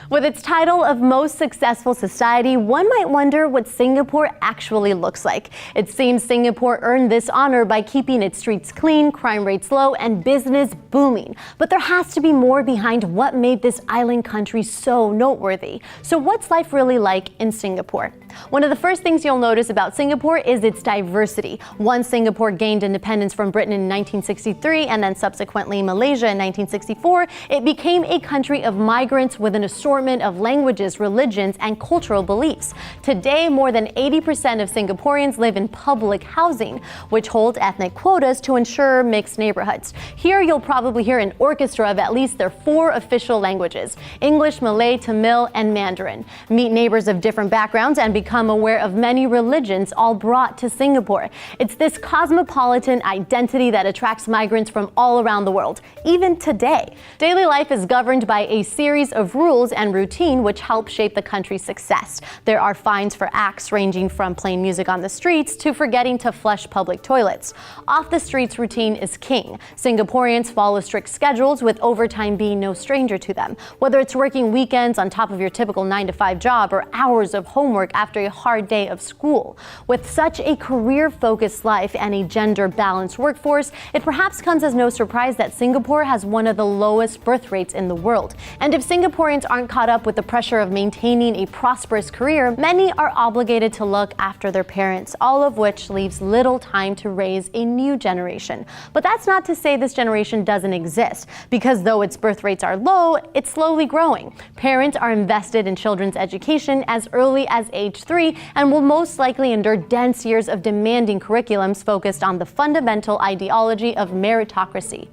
With its title of Most Successful Society, one might wonder what Singapore actually looks like. It seems Singapore earned this honor by keeping its streets clean, crime rates low, and business booming. But there has to be more behind what made this island country so noteworthy. So what's life really like in Singapore? One of the first things you'll notice about Singapore is its diversity. Once Singapore gained independence from Britain in 1963 and then subsequently Malaysia in 1964, it became a country of migrants with an assortment of languages, religions, and cultural beliefs. Today, more than 80% of Singaporeans live in public housing, which holds ethnic quotas to ensure mixed neighborhoods. Here, you'll probably hear an orchestra of at least their 4 official languages: English, Malay, Tamil, and Mandarin. Meet neighbors of different backgrounds and become aware of many religions, all brought to Singapore. It's this cosmopolitan identity that attracts migrants from all around the world, even today. Daily life is governed by a series of rules and routine which help shape the country's success. There are fines for acts ranging from playing music on the streets to forgetting to flush public toilets. Off the streets routine is king. Singaporeans follow strict schedules, with overtime being no stranger to them. Whether it's working weekends on top of your typical 9-to-5 job or hours of homework after a hard day of school. With such a career-focused life and a gender-balanced workforce, it perhaps comes as no surprise that Singapore has one of the lowest birth rates in the world. And if Singaporeans aren't caught up with the pressure of maintaining a prosperous career, many are obligated to look after their parents, all of which leaves little time to raise a new generation. But that's not to say this generation doesn't exist, because though its birth rates are low, it's slowly growing. Parents are invested in children's education as early as age 3 and will most likely endure dense years of demanding curriculums focused on the fundamental ideology of meritocracy.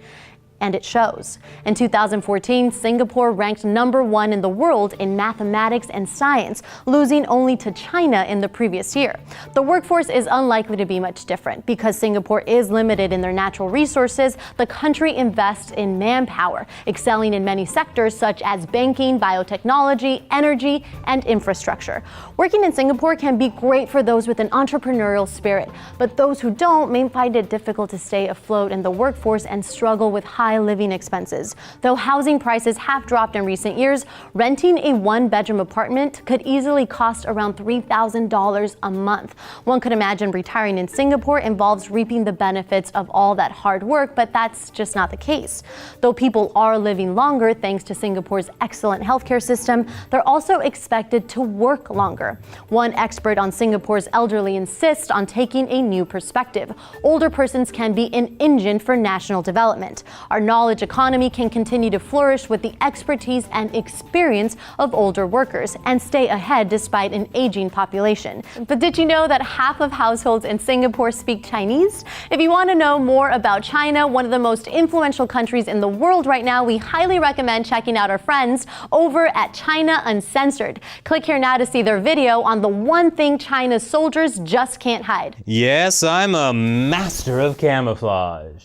And it shows. In 2014, Singapore ranked #1 in the world in mathematics and science, losing only to China in the previous year. The workforce is unlikely to be much different. Because Singapore is limited in their natural resources, the country invests in manpower, excelling in many sectors such as banking, biotechnology, energy, and infrastructure. Working in Singapore can be great for those with an entrepreneurial spirit, but those who don't may find it difficult to stay afloat in the workforce and struggle with high living expenses. Though housing prices have dropped in recent years, renting a 1-bedroom apartment could easily cost around $3,000 a month. One could imagine retiring in Singapore involves reaping the benefits of all that hard work, but that's just not the case. Though people are living longer thanks to Singapore's excellent healthcare system, they're also expected to work longer. One expert on Singapore's elderly insists on taking a new perspective. Older persons can be an engine for national development. Our knowledge economy can continue to flourish with the expertise and experience of older workers and stay ahead despite an aging population. But did you know that half of households in Singapore speak Chinese? If you want to know more about China, one of the most influential countries in the world right now, we highly recommend checking out our friends over at China Uncensored. Click here now to see their video on the one thing China's soldiers just can't hide. Yes, I'm a master of camouflage.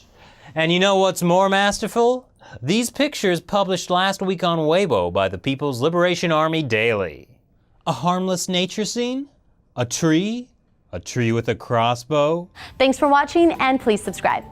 And you know what's more masterful? These pictures published last week on Weibo by the People's Liberation Army Daily. A harmless nature scene? A tree? A tree with a crossbow? Thanks for watching, and please subscribe.